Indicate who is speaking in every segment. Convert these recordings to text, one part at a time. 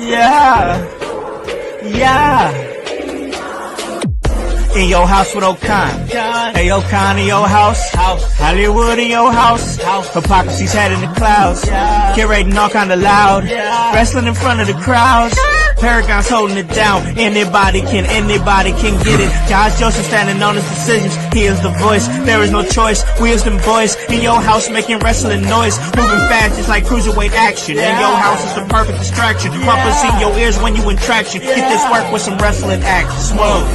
Speaker 1: Yeah, yeah. In your house with O'Con. Hey, O'Con in your house. Hollywood in your house. Hypocrisy's head in the clouds. Curating all kind of loud. Wrestling in front of the crowds. Paragon's holding it down. Anybody can get it. Josh Joseph standing on his decisions. He is the voice. There is no choice. We is them boys in your house making wrestling noise. Moving fast just like cruiserweight action. In your house is the perfect distraction. Bumpers in your ears when you in traction. Get this work with some wrestling action. Smoke.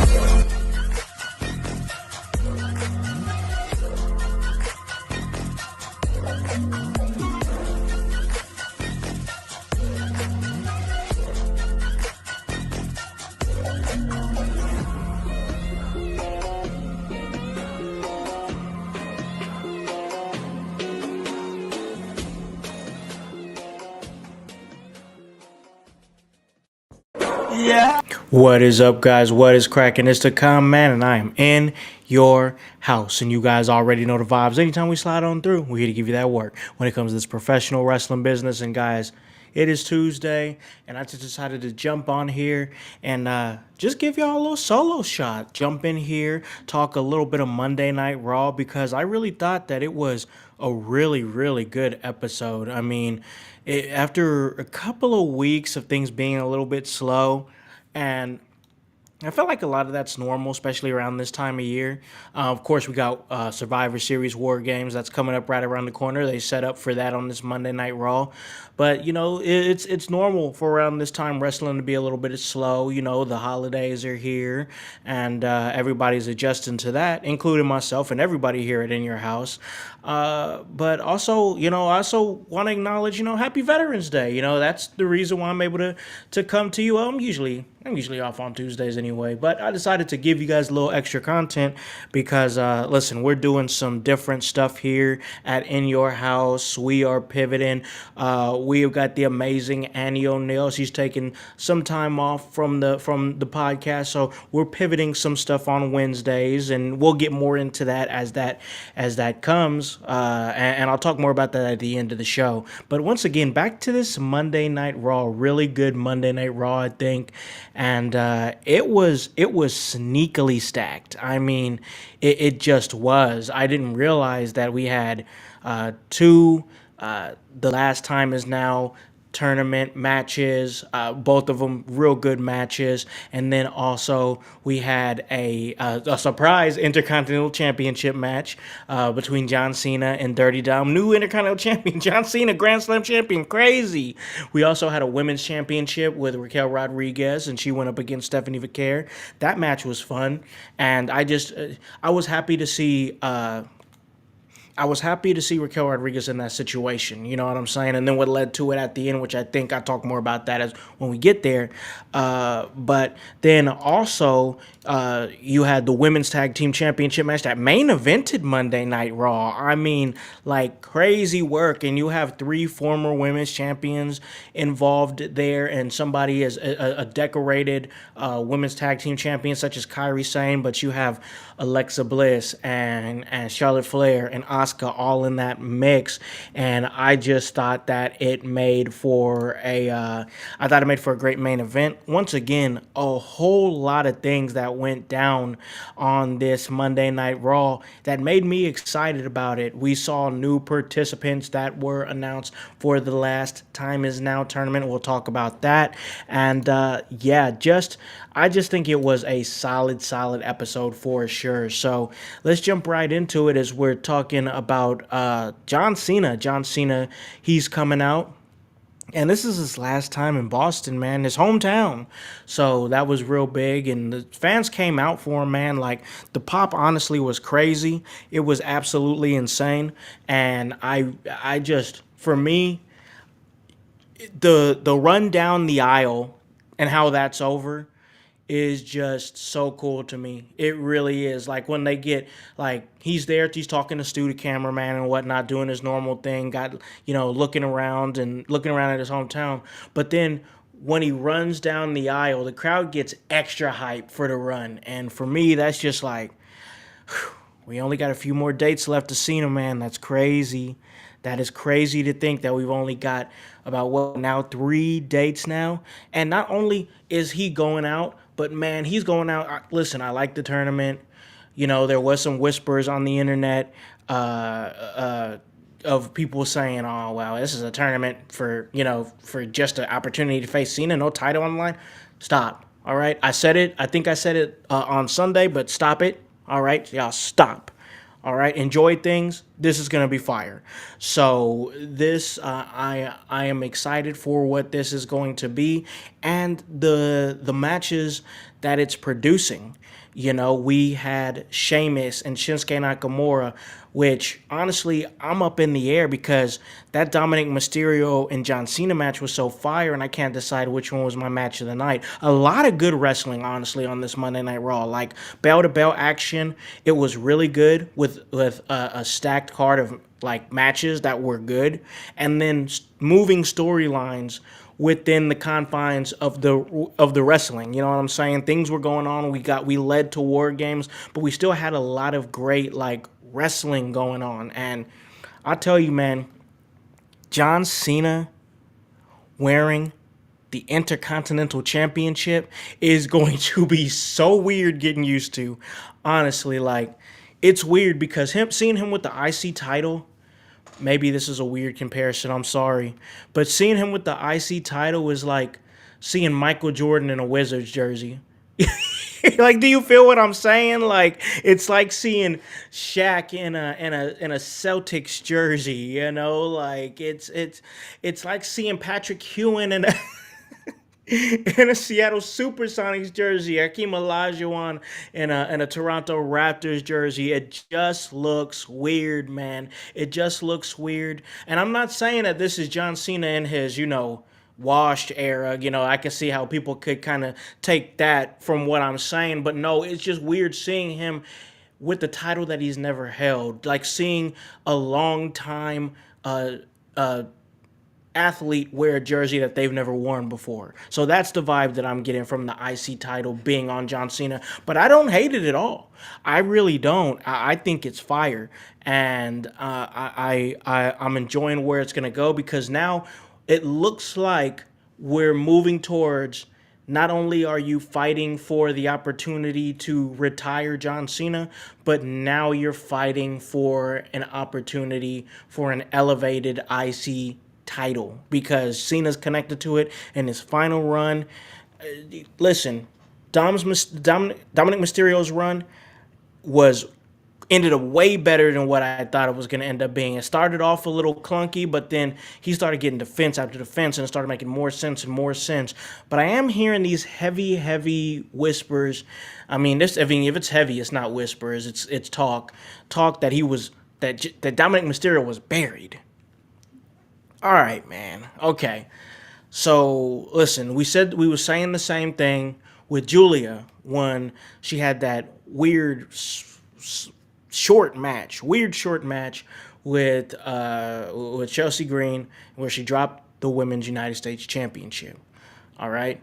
Speaker 1: Yeah. What is up, guys? What is cracking? It's the Con Man, and I am in your house. And you guys already know the vibes. Anytime we slide on through, we're here to give you that work when it comes to this professional wrestling business. And guys, it is Tuesday, and I just decided to jump on here and just give y'all a little solo shot. Jump in here, talk a little bit of Monday Night Raw, because I really thought that it was a really, really good episode. I mean, after a couple of weeks of things being a little bit slow, and I feel like a lot of that's normal, especially around this time of year. Of course, we got Survivor Series War Games that's coming up right around the corner. They set up for that on this Monday Night Raw. But, you know, it's normal for around this time wrestling to be a little bit slow. You know, the holidays are here, and everybody's adjusting to that, including myself and everybody here at In Your House. But also, you know, I also want to acknowledge, you know, Happy Veterans Day. You know, that's the reason why I'm able to come to you. I'm usually off on Tuesdays anyway, but I decided to give you guys a little extra content because, listen, we're doing some different stuff here at In Your House. We are pivoting. We've got the amazing Annie O'Neill. She's taking some time off from the podcast, so we're pivoting some stuff on Wednesdays, and we'll get more into that as that comes. And I'll talk more about that at the end of the show. But once again, back to this Monday Night Raw. Really good Monday Night Raw, I think. And it was sneakily stacked. I mean, it just was. I didn't realize that we had two The Last Time Is Now tournament matches, both of them real good matches, and then also we had a surprise Intercontinental Championship match between John Cena and Dirty Dom. New Intercontinental Champion, John Cena, Grand Slam Champion, crazy. We also had a Women's Championship with Raquel Rodriguez, and she went up against Stephanie Vaquer. That match was fun, and I was happy to see Raquel Rodriguez in that situation, you know what I'm saying? And then what led to it at the end, which I think I'll talk more about that as when we get there. But then also, you had the Women's Tag Team Championship match that main evented Monday Night Raw. I mean, like crazy work. And you have 3 former women's champions involved there, and somebody is a decorated Women's Tag Team champion such as Kairi Sane, but you have Alexa Bliss and Charlotte Flair and Asuka all in that mix, and I just thought that it made for a great main event. Once again, a whole lot of things that went down on this Monday Night Raw that made me excited about it. We saw new participants that were announced for the Last Time Is Now tournament. We'll talk about that, and I just think it was a solid episode for sure. So let's jump right into it as we're talking about John Cena. John Cena, he's coming out. And this is his last time in Boston, man, his hometown. So that was real big. And the fans came out for him, man. Like, the pop honestly was crazy. It was absolutely insane. And I just, for me, the run down the aisle and how that's over is just so cool to me. It really is. Like when they get like he's there, he's talking to Stu, the cameraman and whatnot, doing his normal thing, got looking around and looking around at his hometown. But then when he runs down the aisle, the crowd gets extra hype for the run. And for me, that's just like we only got a few more dates left to see him, man. That's crazy. That is crazy to think that we've only got about what now 3 dates now. And not only is he going out, but man, he's going out. Listen, I like the tournament. There was some whispers on the internet of people saying, "Oh, well, this is a tournament for just an opportunity to face Cena, no title on the line." Stop. All right, I said it. I think I said it on Sunday, but stop it. All right, y'all, stop. All right, enjoy things. This is gonna be fire. So this, I am excited for what this is going to be, and the matches that it's producing. We had Sheamus and Shinsuke Nakamura, which honestly I'm up in the air because that Dominic Mysterio and John Cena match was so fire, and I can't decide which one was my match of the night. A lot of good wrestling, honestly, on this Monday Night Raw. Like bell to bell action, it was really good with a stacked card of like matches that were good, and then moving storylines within the confines of the wrestling. You know what I'm saying? Things were going on. We led to war games, but we still had a lot of great like wrestling going on. And I tell you, man, John Cena wearing the Intercontinental Championship is going to be so weird getting used to. Honestly, like it's weird because seeing him with the IC title, maybe this is a weird comparison, I'm sorry, but seeing him with the IC title is like seeing Michael Jordan in a Wizards jersey. Like, do you feel what I'm saying? Like, it's like seeing Shaq in a Celtics jersey, like it's like seeing Patrick Ewing in a in a Seattle Supersonics jersey, Hakeem Olajuwon in a Toronto Raptors jersey. It just looks weird, man. It just looks weird. And I'm not saying that this is John Cena in his, washed era. I can see how people could kind of take that from what I'm saying, but no, it's just weird seeing him with the title that he's never held. Like seeing a long time athlete wear a jersey that they've never worn before. So that's the vibe that I'm getting from the IC title being on John Cena. But I don't hate it at all. I really don't. I think it's fire, and I'm enjoying where it's gonna go because now it looks like we're moving towards. Not only are you fighting for the opportunity to retire John Cena, but now you're fighting for an opportunity for an elevated IC title because Cena's connected to it in his final run. Listen, Dominic Mysterio's run was ended up way better than what I thought it was going to end up being. It started off a little clunky, but then he started getting defense after defense, and it started making more sense and more sense. But I am hearing these heavy whispers. I mean, if it's heavy, it's not whispers. It's talk that that Dominic Mysterio was buried. All right, man. Okay. So, listen, we were saying the same thing with Julia when she had that weird short match with Chelsea Green where she dropped the Women's United States Championship. All right?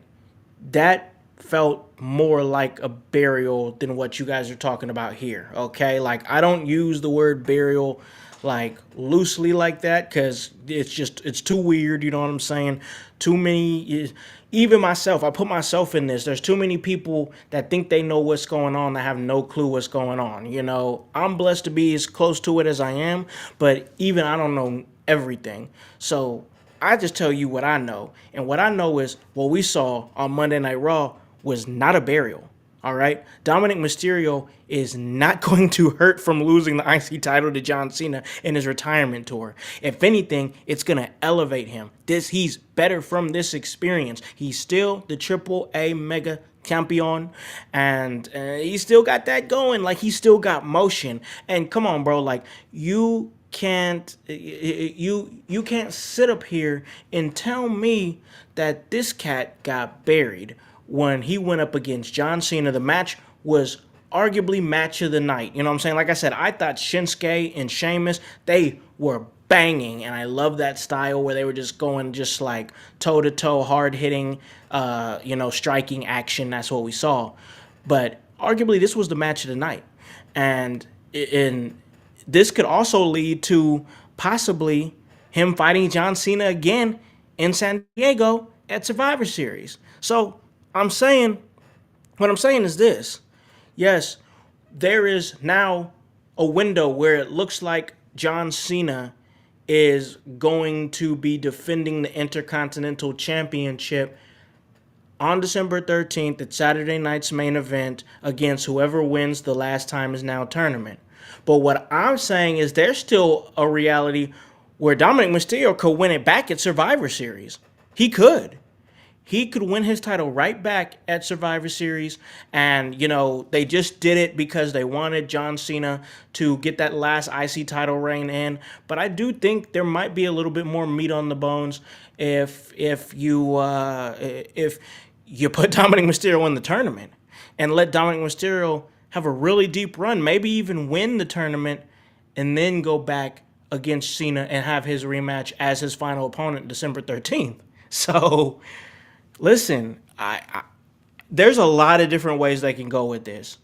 Speaker 1: That felt more like a burial than what you guys are talking about here, okay? Like, I don't use the word burial like loosely like that because it's too weird, you know what I'm saying? Too many, even myself, I put myself in this. There's too many people that think they know what's going on that have no clue what's going on. I'm blessed to be as close to it as I am, but even I don't know everything. So I just tell you what I know. And what I know is what we saw on Monday Night Raw was not a burial. All right. Dominic Mysterio is not going to hurt from losing the IC title to John Cena in his retirement tour. If anything, it's going to elevate him. He's better from this experience. He's still the Triple A Mega Champion, and he still got that going. Like, he still got motion. And come on, bro. Like, you can't sit up here and tell me that this cat got buried when he went up against John Cena. The match was arguably match of the night. You know what I'm saying? Like I said, I thought Shinsuke and Sheamus, they were banging, and I love that style where they were just going just like toe to toe, hard hitting, striking action. That's what we saw. But arguably, this was the match of the night, and this could also lead to possibly him fighting John Cena again in San Diego at Survivor Series. So what I'm saying is this. Yes, there is now a window where it looks like John Cena is going to be defending the Intercontinental Championship on December 13th at Saturday night's main event against whoever wins the Last Time Is Now tournament. But what I'm saying is there's still a reality where Dominic Mysterio could win it back at Survivor Series. He could. He could win his title right back at Survivor Series. And, they just did it because they wanted John Cena to get that last IC title reign in. But I do think there might be a little bit more meat on the bones if you put Dominic Mysterio in the tournament and let Dominic Mysterio have a really deep run, maybe even win the tournament, and then go back against Cena and have his rematch as his final opponent December 13th. So, listen, there's a lot of different ways they can go with this.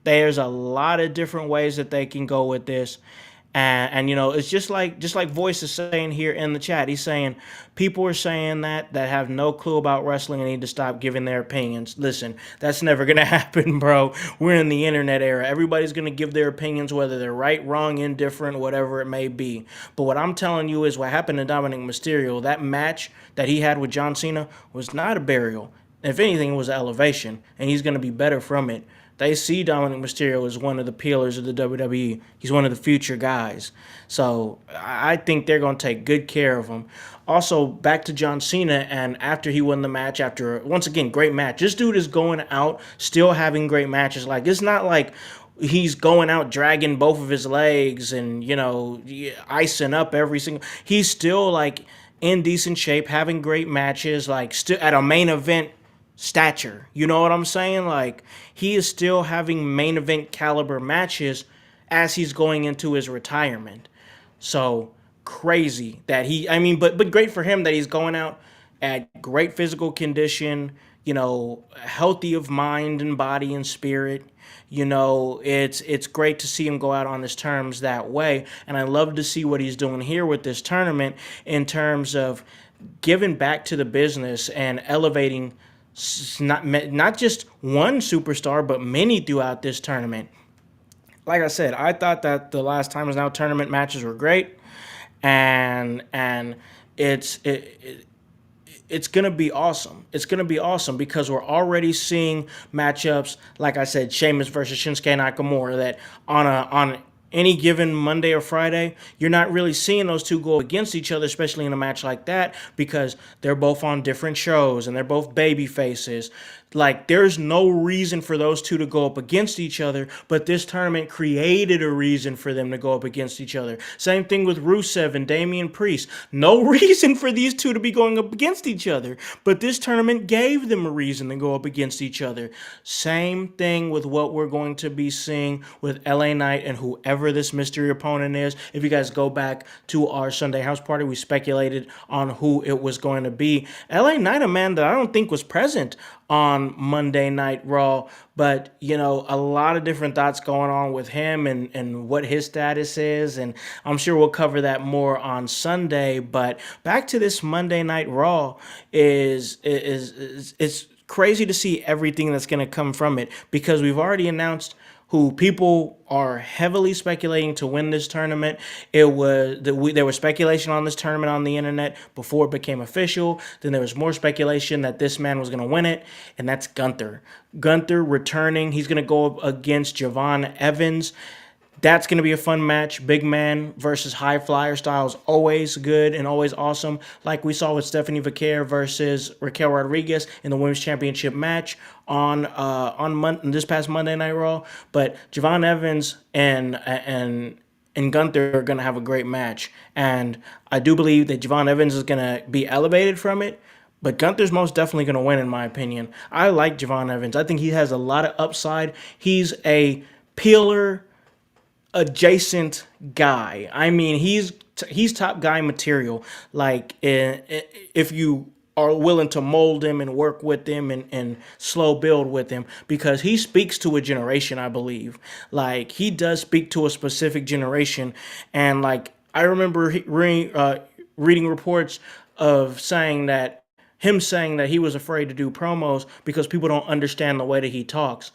Speaker 1: There's a lot of different ways that they can go with this. And it's just like Voice is saying here in the chat. He's saying people are saying that have no clue about wrestling and need to stop giving their opinions. Listen, that's never going to happen, bro. We're in the internet era. Everybody's going to give their opinions, whether they're right, wrong, indifferent, whatever it may be. But what I'm telling you is what happened to Dominic Mysterio, that match that he had with John Cena was not a burial. If anything, it was an elevation, and he's going to be better from it. They see Dominic Mysterio as one of the pillars of the WWE. He's one of the future guys. So I think they're going to take good care of him. Also, back to John Cena, and after he won the match, after, once again, great match. This dude is going out, still having great matches. Like, it's not like he's going out dragging both of his legs and, icing up every single... He's still, like, in decent shape, having great matches, like, still at a main event stature. You know what I'm saying? Like, he is still having main event caliber matches as he's going into his retirement. So crazy that but great for him that he's going out at great physical condition, healthy of mind and body and spirit. It's great to see him go out on his terms that way. And I love to see what he's doing here with this tournament in terms of giving back to the business and elevating not just one superstar, but many throughout this tournament. Like I said, I thought that the Last Time Is Now tournament matches were great, and it's gonna be awesome. It's gonna be awesome because we're already seeing matchups. Like I said, Sheamus versus Shinsuke Nakamura. That on any given Monday or Friday, you're not really seeing those two go against each other, especially in a match like that, because they're both on different shows and they're both baby faces. Like, there's no reason for those two to go up against each other, but this tournament created a reason for them to go up against each other. Same thing with Rusev and Damian Priest. No reason for these two to be going up against each other, but this tournament gave them a reason to go up against each other. Same thing with what we're going to be seeing with LA Knight and whoever this mystery opponent is. If you guys go back to our Sunday house party, we speculated on who it was going to be. LA Knight, a man that I don't think was present on Monday Night Raw, but a lot of different thoughts going on with him and what his status is, and I'm sure we'll cover that more on Sunday. But back to this Monday Night Raw, is it's crazy to see everything that's going to come from it, because we've already announced who people are heavily speculating to win this tournament. There was speculation on this tournament on the internet before it became official. Then there was more speculation that this man was going to win it, and that's Gunther. Gunther returning. He's going to go up against Javon Evans. That's going to be a fun match. Big man versus high flyer style is always good and always awesome. Like we saw with Stephanie Vaquer versus Raquel Rodriguez in the women's championship match on this past Monday Night Raw. But Javon Evans and Gunther are going to have a great match, and I do believe that Javon Evans is going to be elevated from it. But Gunther's most definitely going to win, in my opinion. I like Javon Evans. I think he has a lot of upside. He's a peeler adjacent guy. I mean, he's top guy material. Like if you are willing to mold him and work with him and slow build with him, because he speaks to a generation, I believe. Like he does speak to a specific generation, and like I remember reading reports of saying that he was afraid to do promos because people don't understand the way that he talks.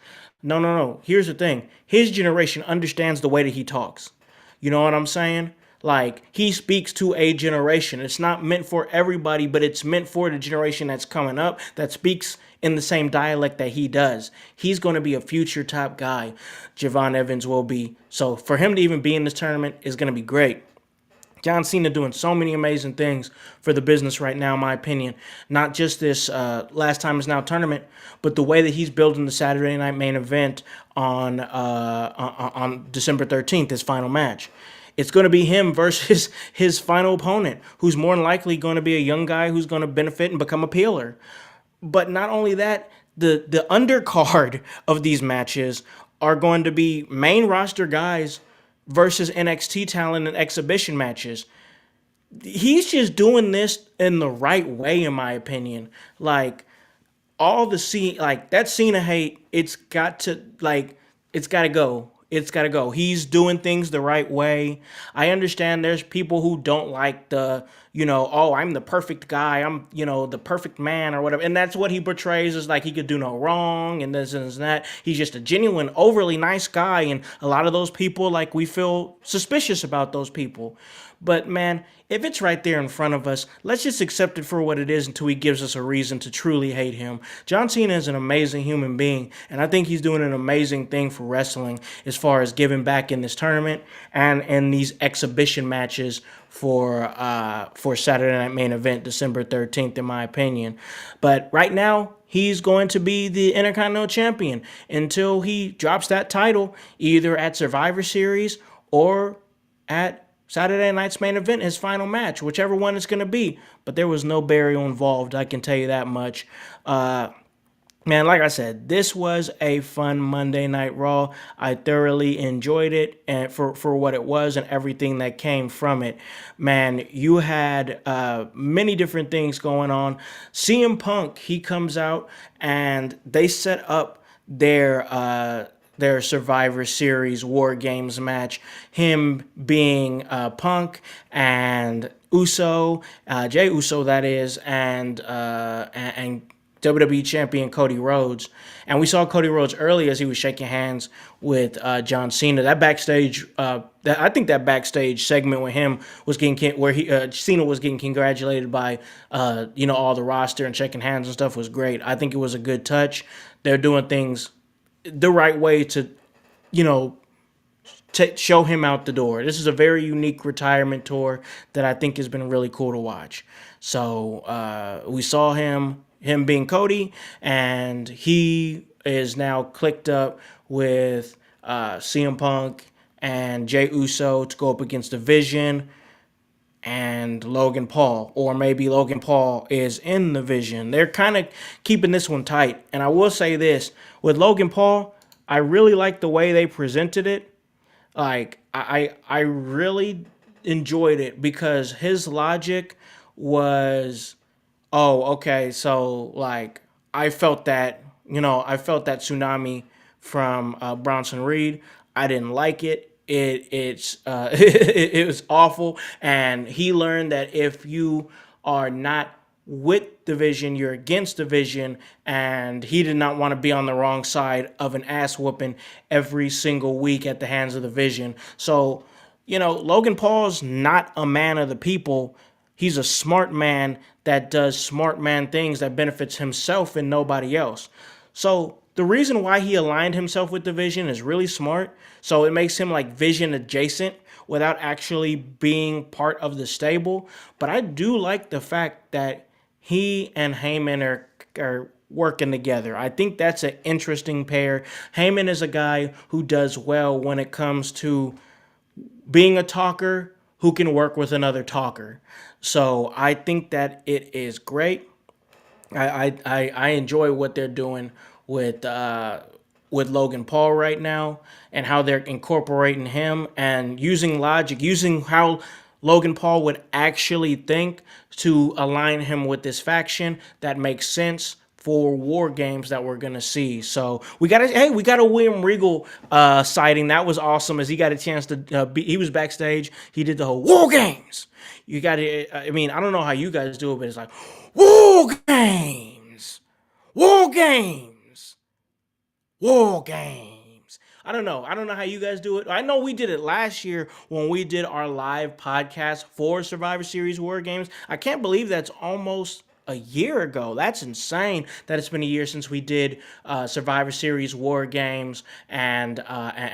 Speaker 1: No, no, no. Here's the thing. His generation understands the way that he talks. You know what I'm saying? Like, he speaks to a generation. It's not meant for everybody, but it's meant for the generation that's coming up that speaks in the same dialect that he does. He's going to be a future top guy. Javon Evans will be. So for him to even be in this tournament is going to be great. John Cena doing so many amazing things for the business right now, in my opinion. Not just this Last Time Is Now tournament, but the way that he's building the Saturday Night Main Event on December 13th, his final match. It's going to be him versus his final opponent, who's more than likely going to be a young guy who's going to benefit and become a peeler. But not only that, the undercard of these matches are going to be main roster guys versus NXT talent in exhibition matches. He's just doing this in the right way, in my opinion. Like all the that Cena hate, it's got to go. It's got to go. He's doing things the right way. I understand there's people who don't like oh, I'm the perfect guy. I'm, the perfect man or whatever. And that's what he portrays, as like he could do no wrong and this and that. He's just a genuine, overly nice guy. And a lot of those people, like, we feel suspicious about those people. But man, if it's right there in front of us, let's just accept it for what it is until he gives us a reason to truly hate him. John Cena is an amazing human being, and I think he's doing an amazing thing for wrestling as far as giving back in this tournament and in these exhibition matches for Saturday Night Main Event, December 13th, in my opinion. But right now, he's going to be the Intercontinental Champion until he drops that title, either at Survivor Series or at Saturday Night's Main Event, his final match, whichever one it's going to be. But there was no burial involved, I can tell you that much. Man, like I said, this was a fun Monday Night Raw. I thoroughly enjoyed it and for what it was and everything that came from it. Man, you had many different things going on. CM Punk, he comes out and they set up their Survivor Series War Games match. Him being Punk and Uso, Jey Uso, that is, and WWE Champion Cody Rhodes. And we saw Cody Rhodes early as he was shaking hands with John Cena. That backstage, I think that backstage segment with him was where Cena was getting congratulated by all the roster and shaking hands and stuff was great. I think it was a good touch. They're doing things the right way to, show him out the door. This is a very unique retirement tour that I think has been really cool to watch. So we saw him being Cody, and he is now clicked up with CM Punk and Jey Uso to go up against The Vision and Logan Paul, or maybe Logan Paul is in the Vision. They're kind of keeping this one tight. And I will say this, with Logan Paul, I really like the way they presented it. Like, I really enjoyed it because his logic was, oh, okay, so, like, I felt that tsunami from Bronson Reed. I didn't like it. It was awful, and he learned that if you are not with division, you're against division, and he did not want to be on the wrong side of an ass whooping every single week at the hands of the Vision. So, Logan Paul's not a man of the people. He's a smart man that does smart man things that benefits himself and nobody else. So the reason why he aligned himself with the Vision is really smart. So it makes him like Vision adjacent without actually being part of the stable. But I do like the fact that he and Heyman are working together. I think that's an interesting pair. Heyman is a guy who does well when it comes to being a talker who can work with another talker. So I think that it is great. I enjoy what they're doing with Logan Paul right now and how they're incorporating him and using logic, using how Logan Paul would actually think to align him with this faction that makes sense for war games that we're gonna see. So we got a William Regal sighting. That was awesome as he got a chance to he was backstage. He did the whole war games. You got to, I mean, I don't know how you guys do it, but it's like war games, war games, war games. I don't know. I don't know how you guys do it. I know we did it last year when we did our live podcast for Survivor Series War Games. I can't believe that's almost a year ago. That's insane that it's been a year since we did Survivor Series War Games and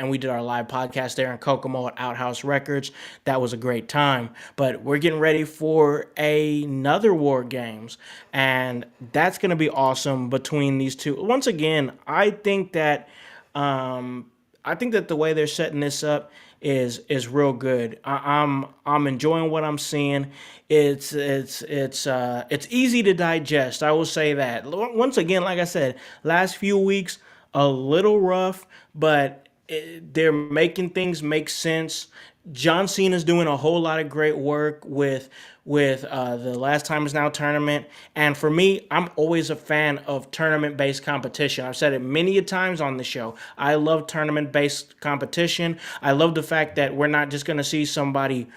Speaker 1: we did our live podcast there in Kokomo at Outhouse Records. That was a great time. But we're getting ready for another War Games, and that's going to be awesome between these two. Once again, I think that the way they're setting this up is real good. I'm enjoying what I'm seeing. It's easy to digest. I will say that. Once again, like I said, last few weeks a little rough, but they're making things make sense. John Cena's doing a whole lot of great work with the Last Time Is Now tournament. And for me, I'm always a fan of tournament-based competition. I've said it many a times on the show. I love tournament-based competition. I love the fact that we're not just going to see somebody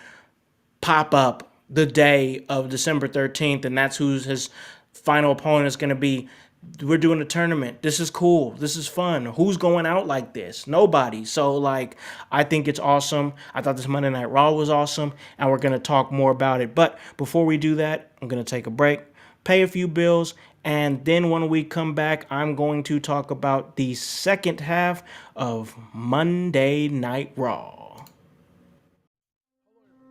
Speaker 1: pop up the day of December 13th, and that's who his final opponent is going to be. We're doing a tournament. This is cool. This is fun. Who's going out like this? Nobody. So, I think it's awesome. I thought this Monday Night Raw was awesome, and we're going to talk more about it. But before we do that, I'm going to take a break, pay a few bills, and then when we come back, I'm going to talk about the second half of Monday Night Raw.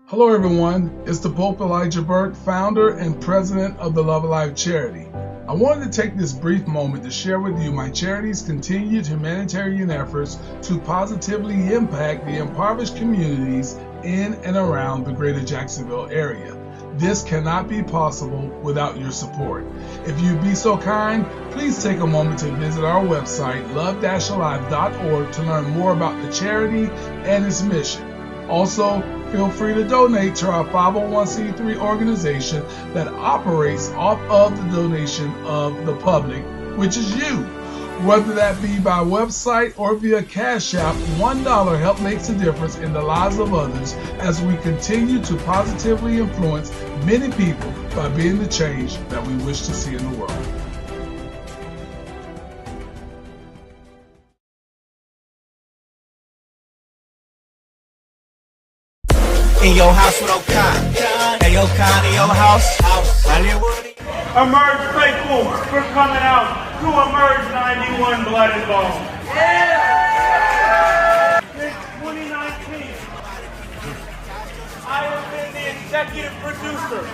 Speaker 2: Hello everyone, it's the Pope Elijah Burke, founder and president of the Love Alive charity. I wanted to take this brief moment to share with you my charity's continued humanitarian efforts to positively impact the impoverished communities in and around the greater Jacksonville area. This cannot be possible without your support. If you'd be so kind, please take a moment to visit our website, love-alive.org, to learn more about the charity and its mission. Also, feel free to donate to our 501c3 organization that operates off of the donation of the public, which is you. Whether that be by website or via Cash App, $1 help makes a difference in the lives of others as we continue to positively influence many people by being the change that we wish to see in the world.
Speaker 3: In your house with O'Con. Hey, O'Con, in your house. Hollywood.
Speaker 4: Emerge faithful for coming out to Emerge 91 Blood and Bone. Since 2019, I have been the executive producer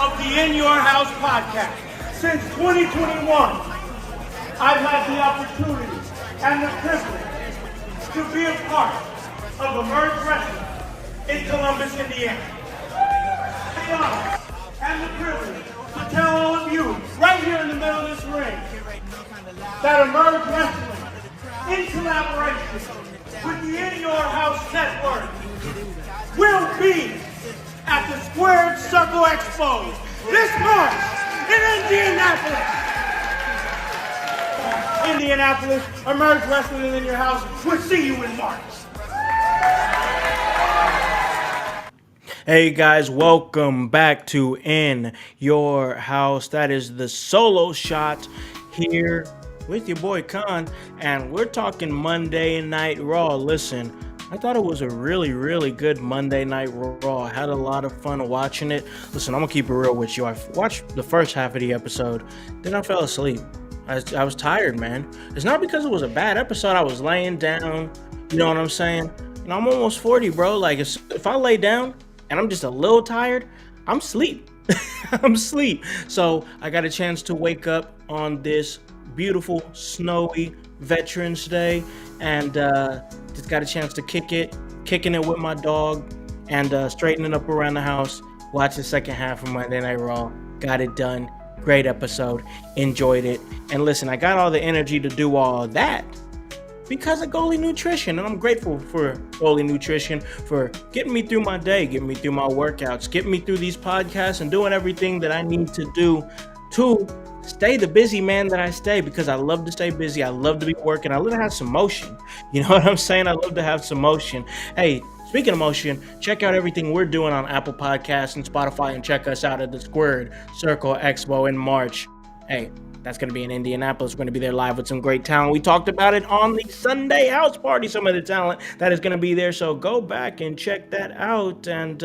Speaker 4: of the In Your House podcast. Since 2021, I've had the opportunity and the privilege to be a part of Emerge Wrestling in Columbus, Indiana. The honor and the privilege to tell all of you, right here in the middle of this ring, that Emerge Wrestling, in collaboration with the In Your House Network, will be at the Squared Circle Expo this March in Indianapolis. Indianapolis, Emerge Wrestling in your house. We'll see you in March.
Speaker 1: Hey guys, welcome back to In Your House. That is the solo shot here with your boy Khan, and we're talking Monday Night Raw. Listen, I thought it was a really good Monday Night Raw. I had a lot of fun watching it. Listen, I'm gonna keep it real with you. I watched the first half of the episode, then I fell asleep. I was tired, man. It's not because it was a bad episode. I was laying down. You know what I'm saying? I'm almost 40, bro. Like, if I lay down and I'm just a little tired, I'm sleep. I'm sleep. So I got a chance to wake up on this beautiful, snowy Veterans Day, and just got a chance to kicking it with my dog, and straightening up around the house. Watch the second half of Monday Night Raw. Got it done. Great episode. Enjoyed it. And listen, I got all the energy to do all that because of Goalie Nutrition, and I'm grateful for Goalie Nutrition for getting me through my day, getting me through my workouts, getting me through these podcasts, and doing everything that I need to do to stay the busy man that I stay, because I love to stay busy. I love to be working. I love to have some motion. You know what I'm saying? I love to have some motion. Hey, speaking of motion, check out everything we're doing on Apple Podcasts and Spotify, and check us out at the Squared Circle Expo in March. Hey, that's going to be in Indianapolis. We're going to be there live with some great talent. We talked about it on the Sunday house party, some of the talent that is going to be there. So go back and check that out. And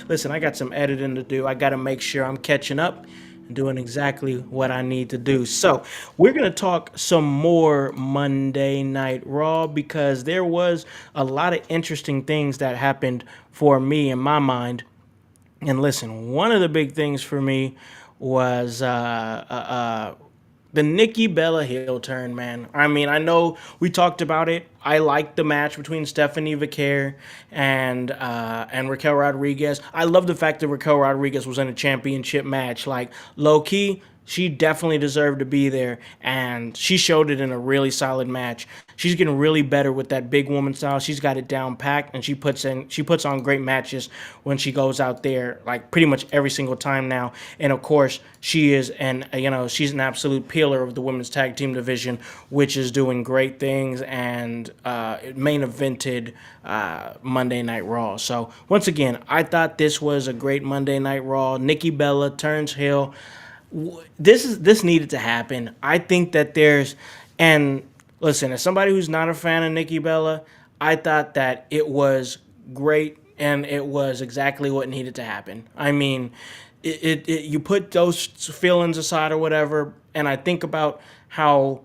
Speaker 1: listen, I got some editing to do. I got to make sure I'm catching up and doing exactly what I need to do. So we're going to talk some more Monday Night Raw, because there was a lot of interesting things that happened for me in my mind. And listen, one of the big things for me was the Nikki Bella heel turn, man. I mean, I know we talked about it. I liked the match between Stephanie Vaquer and Raquel Rodriguez. I love the fact that Raquel Rodriguez was in a championship match. Like, low key, she definitely deserved to be there, and she showed it in a really solid match. She's getting really better with that big woman style. She's got it down packed, and she puts on great matches when she goes out there, like pretty much every single time now. And of course, she's an absolute pillar of the women's tag team division, which is doing great things, and it main evented Monday Night Raw. So once again, I thought this was a great Monday Night Raw. Nikki Bella turns heel. This needed to happen. I think that and listen, as somebody who's not a fan of Nikki Bella, I thought that it was great, and it was exactly what needed to happen. I mean, you put those feelings aside or whatever, and I think about how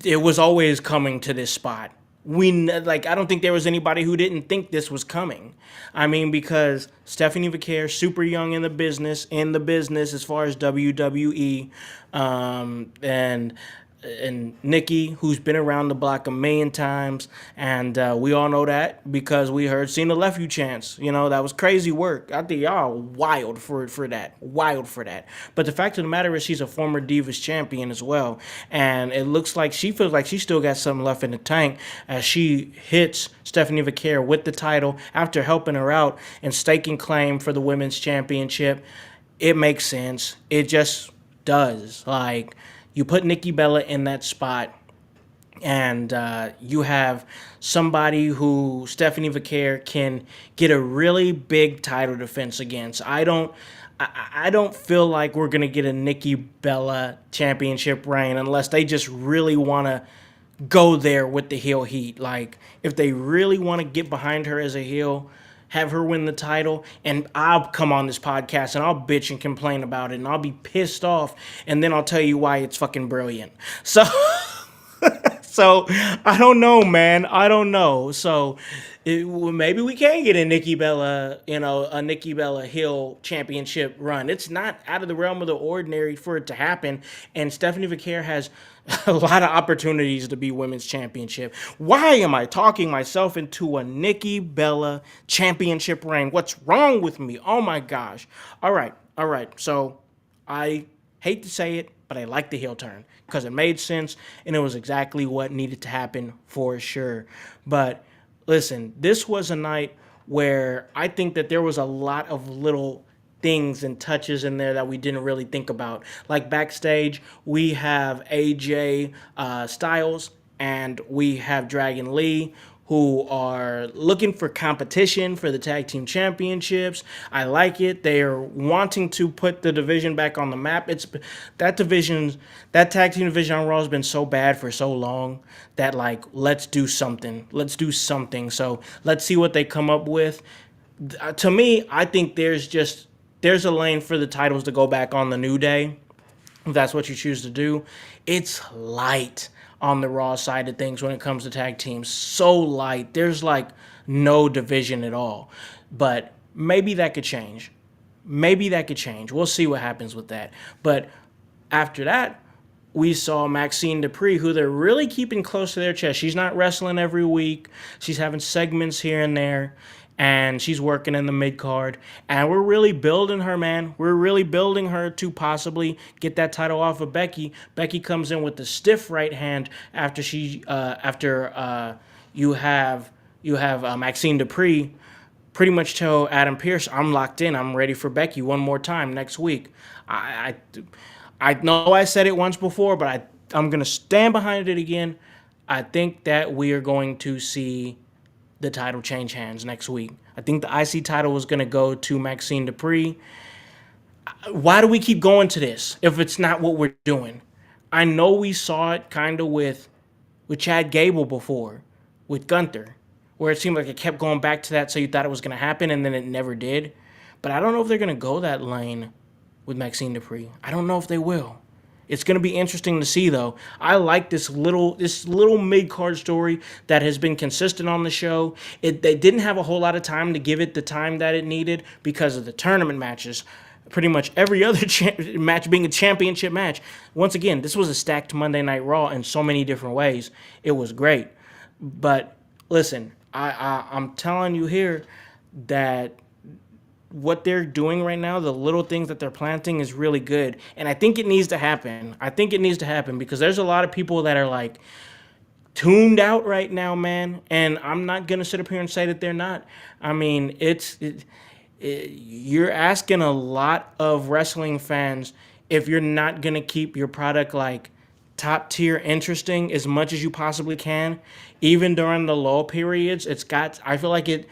Speaker 1: it was always coming to this spot. I don't think there was anybody who didn't think this was coming. I mean, because Stephanie Vaquer, super young in the business as far as WWE, and Nikki, who's been around the block a million times, and we all know that because we heard Cena left you chance. That was crazy work. I think y'all wild for that. But the fact of the matter is, she's a former Divas champion as well, and it looks like she feels like she still got something left in the tank as she hits Stephanie Vaquer with the title after helping her out and staking claim for the women's championship. It makes sense. It just does. Like, you put Nikki Bella in that spot, and you have somebody who Stephanie Vaquer can get a really big title defense against. I don't feel like we're gonna get a Nikki Bella championship reign unless they just really want to go there with the heel heat. Like, if they really want to get behind her as a heel, have her win the title, and I'll come on this podcast and I'll bitch and complain about it, and I'll be pissed off, and then I'll tell you why it's fucking brilliant. So, so I don't know, man. I don't know. So maybe we can get a Nikki Bella heel championship run. It's not out of the realm of the ordinary for it to happen, and Stephanie Vaquer has a lot of opportunities to be women's championship. Why am I talking myself into a Nikki Bella championship reign? What's wrong with me? Oh my gosh. All right. So I hate to say it, but I like the heel turn because it made sense and it was exactly what needed to happen for sure. But listen, this was a night where I think that there was a lot of little things and touches in there that we didn't really think about. Like backstage, we have AJ Styles and we have Dragon Lee, who are looking for competition for the tag team championships. I like it. They are wanting to put the division back on the map. It's that division, that tag team division on Raw has been so bad for so long that, like, let's do something. Let's do something. So let's see what they come up with. To me, I think there's a lane for the titles to go back on the New Day, if that's what you choose to do. It's light on the Raw side of things when it comes to tag teams. So light. There's like no division at all. But maybe that could change. Maybe that could change. We'll see what happens with that. But after that, we saw Maxine Dupree, who they're really keeping close to their chest. She's not wrestling every week. She's having segments here and there, and she's working in the mid card. And we're really building her, man. We're really building her to possibly get that title off of Becky. Becky comes in with the stiff right hand after you have Maxine Dupree pretty much tell Adam Pearce, I'm locked in. I'm ready for Becky one more time next week. I know I said it once before, but I'm going to stand behind it again. I think that we are going to see the title change hands next week. I think the IC title is going to go to Maxine Dupree. Why do we keep going to this if it's not what we're doing? I know we saw it kind of with Chad Gable before, with Gunther, where it seemed like it kept going back to that, so you thought it was going to happen, and then it never did. But I don't know if they're going to go that lane with Maxine Dupree. I don't know if they will. It's going to be interesting to see, though. I like this little mid-card story that has been consistent on the show. They didn't have a whole lot of time to give it the time that it needed because of the tournament matches. Pretty much every other match being a championship match. Once again, this was a stacked Monday Night Raw in so many different ways. It was great. But listen, I'm telling you here that what they're doing right now, the little things that they're planting is really good. And I think it needs to happen. I think it needs to happen because there's a lot of people that are like tuned out right now, man. And I'm not going to sit up here and say that they're not. I mean, you're asking a lot of wrestling fans if you're not going to keep your product like top tier interesting as much as you possibly can. Even during the low periods, I feel like they're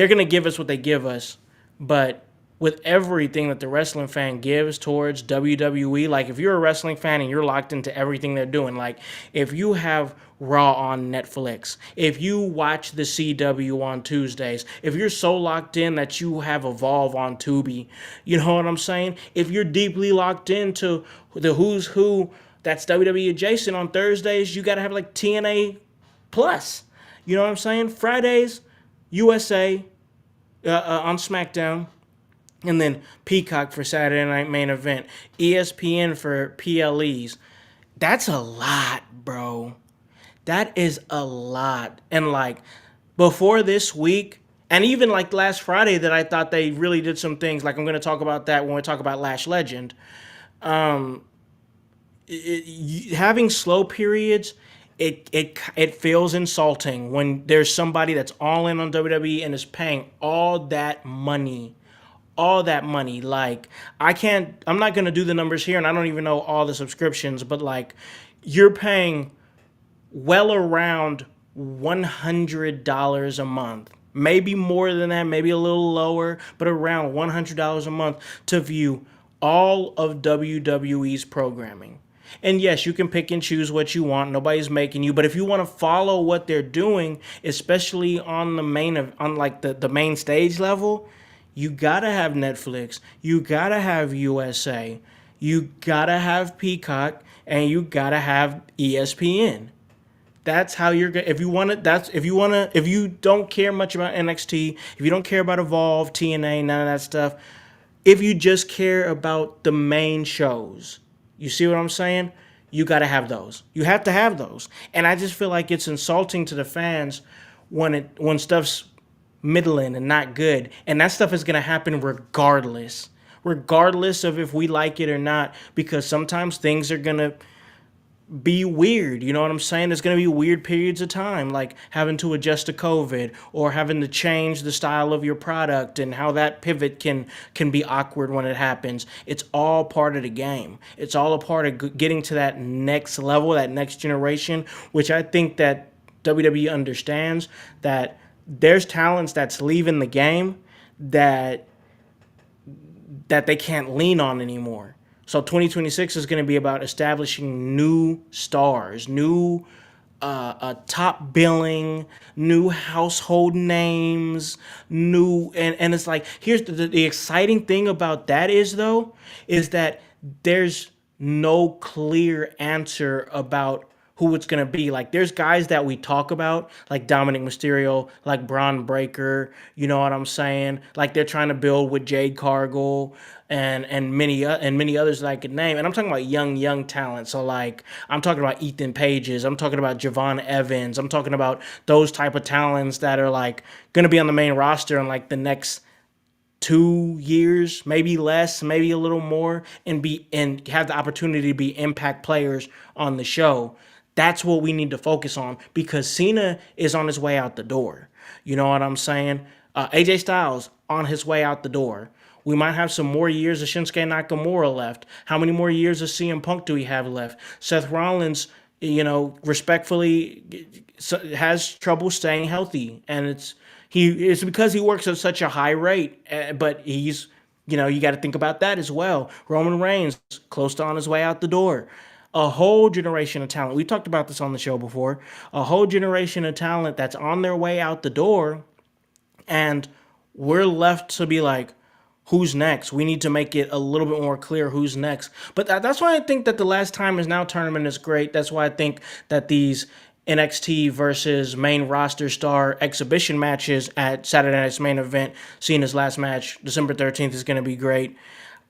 Speaker 1: going to give us what they give us, but with everything that the wrestling fan gives towards WWE, like if you're a wrestling fan and you're locked into everything they're doing, like if you have Raw on Netflix, if you watch the CW on Tuesdays, if you're so locked in that you have Evolve on Tubi, you know what I'm saying? If you're deeply locked into the who's who that's WWE adjacent on Thursdays, you got to have like TNA Plus. You know what I'm saying? Fridays, USA on SmackDown, and then Peacock for Saturday Night Main Event, ESPN for PLEs. That's a lot, bro. That is a lot. And like before this week, and even like last Friday that I thought they really did some things, like I'm going to talk about that when we talk about Lash Legend. Having slow periods, it feels insulting when there's somebody that's all in on WWE and is paying all that money. Like I'm not going to do the numbers here, and I don't even know all the subscriptions, but like you're paying well around $100 a month, maybe more than that, maybe a little lower, but around $100 a month to view all of WWE's programming. And yes, you can pick and choose what you want. Nobody's making you. But if you want to follow what they're doing, especially on the main stage level, you gotta have Netflix. You gotta have USA. You gotta have Peacock, and you gotta have ESPN. That's how you're gonna. If you don't care much about NXT, if you don't care about Evolve, TNA, none of that stuff. If you just care about the main shows. You see what I'm saying? You got to have those. You have to have those. And I just feel like it's insulting to the fans when stuff's middling and not good. And that stuff is going to happen regardless of if we like it or not, because sometimes things are going to be weird. You know what I'm saying? There's going to be weird periods of time, like having to adjust to COVID or having to change the style of your product and how that pivot can be awkward when it happens. It's all part of the game. It's all a part of getting to that next level, that next generation, which I think that WWE understands that there's talents that's leaving the game that they can't lean on anymore. So 2026 is going to be about establishing new stars, new top billing, new household names, new and it's like here's the exciting thing about that is that there's no clear answer about who it's gonna be. Like there's guys that we talk about, like Dominic Mysterio, like Braun Breaker. You know what I'm saying? Like they're trying to build with Jade Cargill and many others that I could name. And I'm talking about young talent. So like I'm talking about Ethan Pages. I'm talking about Javon Evans. I'm talking about those type of talents that are like gonna be on the main roster in like the next 2 years, maybe less, maybe a little more, and have the opportunity to be impact players on the show. That's what we need to focus on because Cena is on his way out the door. You know what I'm saying? AJ Styles on his way out the door. We might have some more years of Shinsuke Nakamura left. How many more years of CM Punk do we have left? Seth Rollins, respectfully, has trouble staying healthy, and it's because he works at such a high rate. But he's, you got to think about that as well. Roman Reigns close to on his way out the door. A whole generation of talent. We talked about this on the show before. A whole generation of talent that's on their way out the door, and we're left to be like, who's next? We need to make it a little bit more clear who's next. But that's why I think that the Last Time Is Now tournament is great. That's why I think that these NXT versus main roster star exhibition matches at Saturday Night's Main Event, Cena's last match, December 13th, is going to be great.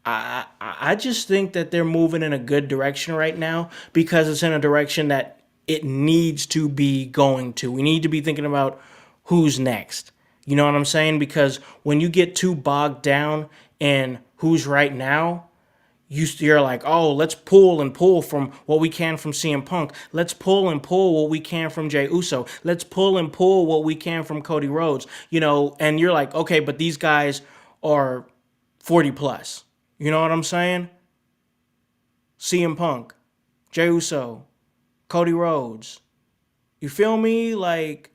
Speaker 1: I just think that they're moving in a good direction right now because it's in a direction that it needs to be going to. We need to be thinking about who's next. You know what I'm saying? Because when you get too bogged down in who's right now, you're like, oh, let's pull and pull from what we can from CM Punk. Let's pull and pull what we can from Jey Uso. Let's pull and pull what we can from Cody Rhodes. And you're like, okay, but these guys are 40 plus. You know what I'm saying? CM Punk, Jey Uso, Cody Rhodes. You feel me? Like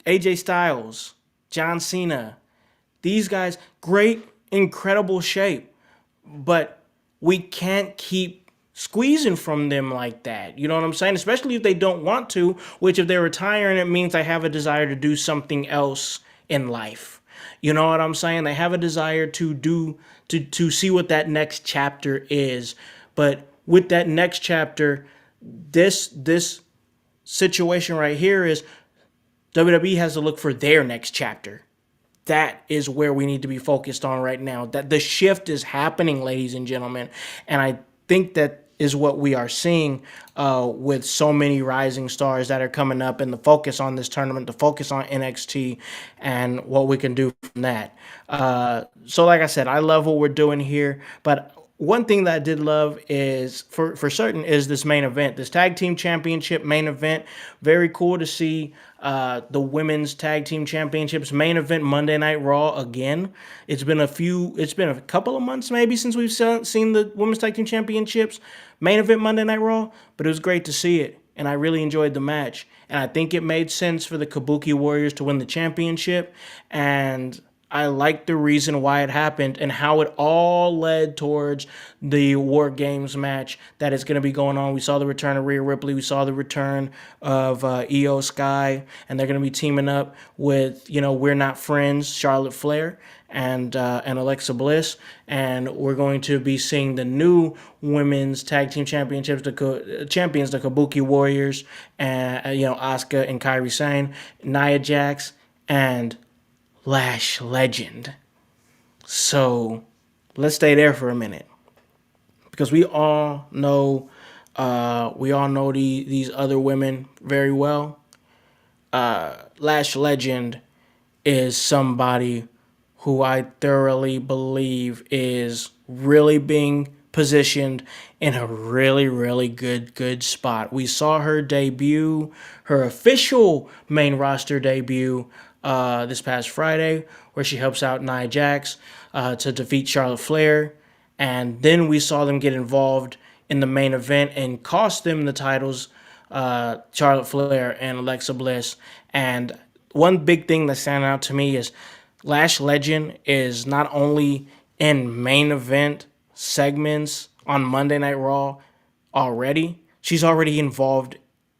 Speaker 1: AJ Styles, John Cena. These guys, great, incredible shape. But we can't keep squeezing from them like that. You know what I'm saying? Especially if they don't want to, which if they're retiring, it means they have a desire to do something else in life. You know what I'm saying? They have a desire to see what that next chapter is. But with that next chapter, this situation right here is WWE has to look for their next chapter. That is where we need to be focused on right now. That the shift is happening, ladies and gentlemen. And I think that is what we are seeing with so many rising stars that are coming up, and the focus on this tournament, the focus on NXT, and what we can do from that. So like I said, I love what we're doing here, but one thing that I did love is, for certain, is this main event, this tag team championship main event. Very cool to see the women's tag team championships main event Monday Night Raw again. It's been a couple of months maybe since we've seen the women's tag team championships main event Monday Night Raw, but it was great to see it, and I really enjoyed the match. And I think it made sense for the Kabuki Warriors to win the championship, and I like the reason why it happened and how it all led towards the War Games match that is going to be going on. We saw the return of Rhea Ripley. We saw the return of Io Sky, and they're going to be teaming up with, We're Not Friends, Charlotte Flair, and Alexa Bliss. And we're going to be seeing the new women's tag team championships, the champions, the Kabuki Warriors, and Asuka and Kairi Sane, Nia Jax, and Lash Legend. So let's stay there for a minute, because we all know these other women very well. Lash Legend is somebody who I thoroughly believe is really being positioned in a really, really good spot. We saw her debut, her official main roster debut, this past Friday, where she helps out Nia Jax to defeat Charlotte Flair. And then we saw them get involved in the main event and cost them the titles Charlotte Flair and Alexa Bliss. And one big thing that stands out to me is Lash Legend is not only in main event segments on Monday Night Raw already, she's already involved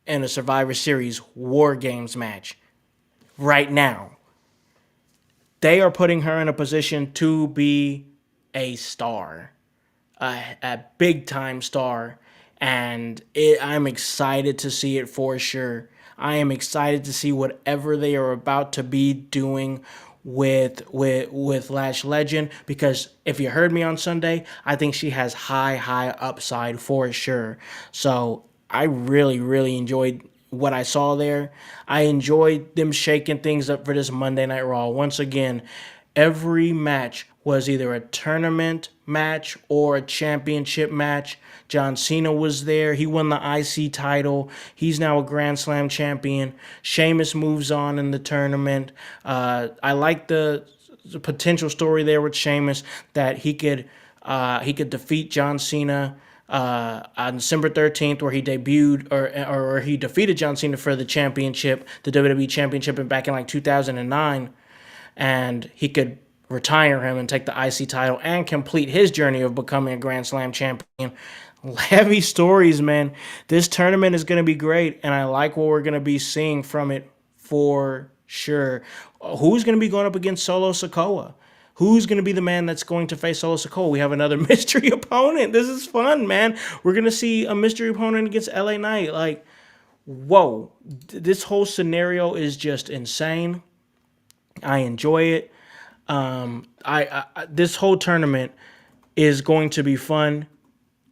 Speaker 1: in a Survivor Series War Games match right now. They are putting her in a position to be a star, a big time star, and I'm excited to see it for sure. I am excited to see whatever they are about to be doing with Lash Legend, because if you heard me on Sunday, I think she has high upside for sure. So I really enjoyed what I saw there. I enjoyed them shaking things up for this Monday Night Raw. Once again, every match was either a tournament match or a championship match. John Cena was there. He won the IC title. He's now a Grand Slam champion. Sheamus moves on in the tournament. I like the potential story there with Sheamus, that he could defeat John Cena on December 13th, where he debuted or he defeated John Cena for the championship, the WWE championship, back in like 2009, and he could retire him and take the IC title and complete his journey of becoming a Grand Slam champion. Heavy stories, man. This tournament is going to be great, and I like what we're going to be seeing from it for sure. Who's going to be going up against Solo Sikoa? Who's going to be the man that's going to face Solo Sikoa? We have another mystery opponent. This is fun, man. We're going to see a mystery opponent against LA Knight. Like, whoa. This whole scenario is just insane. I enjoy it. This whole tournament is going to be fun.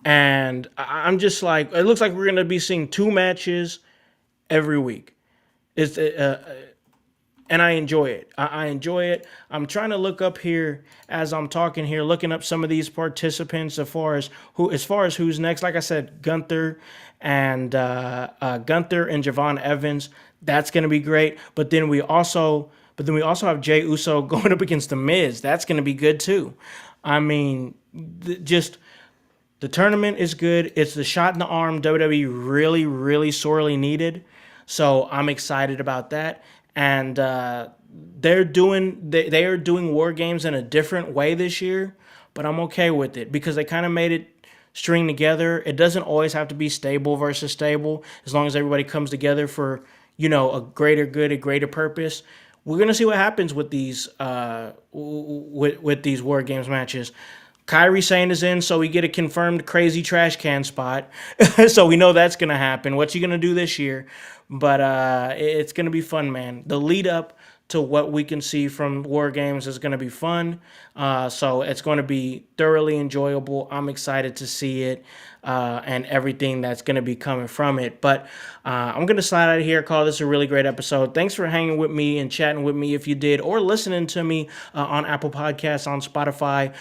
Speaker 1: And I'm just like, it looks like we're going to be seeing 2 matches every week. And I enjoy it. I enjoy it. I'm trying to look up here as I'm talking here, looking up some of these participants as far as who's next. Like I said, Gunther and Javon Evans. That's going to be great. But then we also have Jey Uso going up against The Miz. That's going to be good too. I mean, the tournament is good. It's the shot in the arm WWE really sorely needed. So I'm excited about that. And they are doing War Games in a different way this year, but I'm okay with it because they kind of made it string together. It doesn't always have to be stable versus stable, as long as everybody comes together for, a greater good, a greater purpose. We're gonna see what happens with these with these War Games matches. Kairi Sane is in, so we get a confirmed crazy trash can spot. So we know that's going to happen. What's he going to do this year? But it's going to be fun, man. The lead up to what we can see from War Games is going to be fun. So it's going to be thoroughly enjoyable. I'm excited to see it and everything that's going to be coming from it. But I'm going to slide out of here, call this a really great episode. Thanks for hanging with me and chatting with me if you did, or listening to me on Apple Podcasts, on Spotify.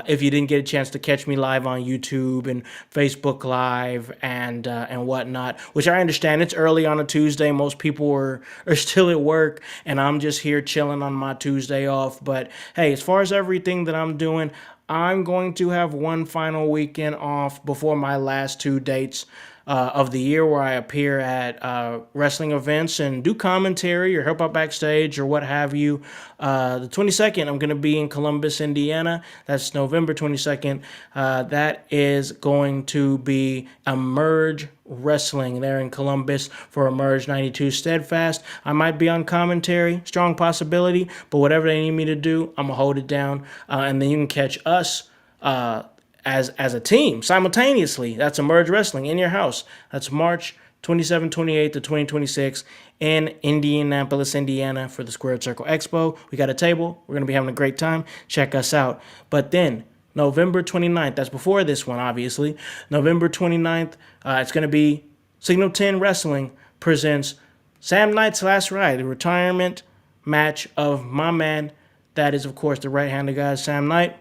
Speaker 1: If you didn't get a chance to catch me live on YouTube and Facebook Live and whatnot, which I understand it's early on a Tuesday. Most people are still at work, and I'm just here chilling on my Tuesday off. But hey, as far as everything that I'm doing, I'm going to have one final weekend off before my last 2 dates of the year, where I appear at wrestling events and do commentary or help out backstage or what have you. The 22nd, I'm going to be in Columbus, Indiana. That's November 22nd. That is going to be Emerge Wrestling there in Columbus for Emerge 92 Steadfast. I might be on commentary, strong possibility, but whatever they need me to do, I'm going to hold it down. And then you can catch us as a team simultaneously. That's Emerge Wrestling in your house. That's March 27, 28 to 2026 in Indianapolis, Indiana for the Squared Circle Expo. We got a table. We're going to be having a great time. Check us out. But then November 29th, that's before this one, obviously. November 29th, it's going to be Signal 10 Wrestling presents Sam Knight's Last Ride, the retirement match of my man. That is, of course, the right-handed guy, Sam Knight,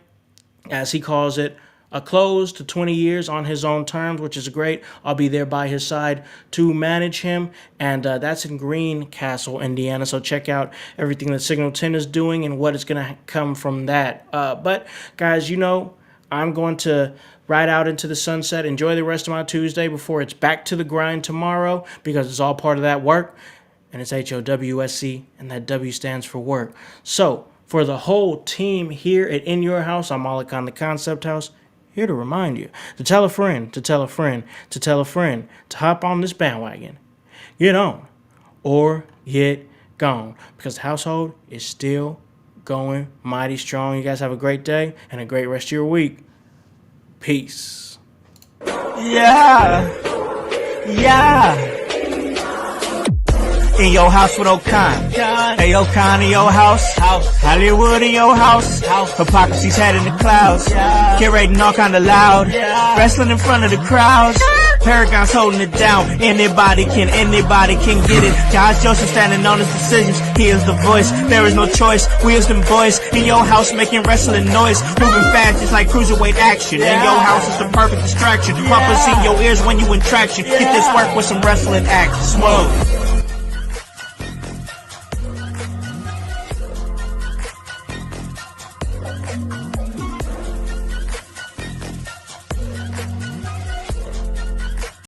Speaker 1: as he calls it, a close to 20 years on his own terms, which is great. I'll be there by his side to manage him, and that's in Greencastle, Indiana. So check out everything that Signal 10 is doing and what is going to come from that. But, guys, I'm going to ride out into the sunset, enjoy the rest of my Tuesday before it's back to the grind tomorrow, because it's all part of that work. And it's HOWSC, and that W stands for work. So, for the whole team here at In Your House, I'm Malik on the Concept House, here to remind you to tell a friend, to tell a friend, to tell a friend, to hop on this bandwagon. Get on or get gone, because the household is still going mighty strong. You guys have a great day and a great rest of your week. Peace.
Speaker 3: Yeah. In your house with O'Con. Hey, O'Con in your house. Hollywood in your house. Hypocrisy's head in the clouds. Curating all kind of loud. Wrestling in front of the crowds. Paragon's holding it down. Anybody can get it. Josh Joseph standing on his decisions. He is the voice. There is no choice. We is them boys in your house making wrestling noise. Moving fast just like cruiserweight action. In your house is the perfect distraction. Pumpers in your ears when you in traction. Get this work with some wrestling action. Whoa.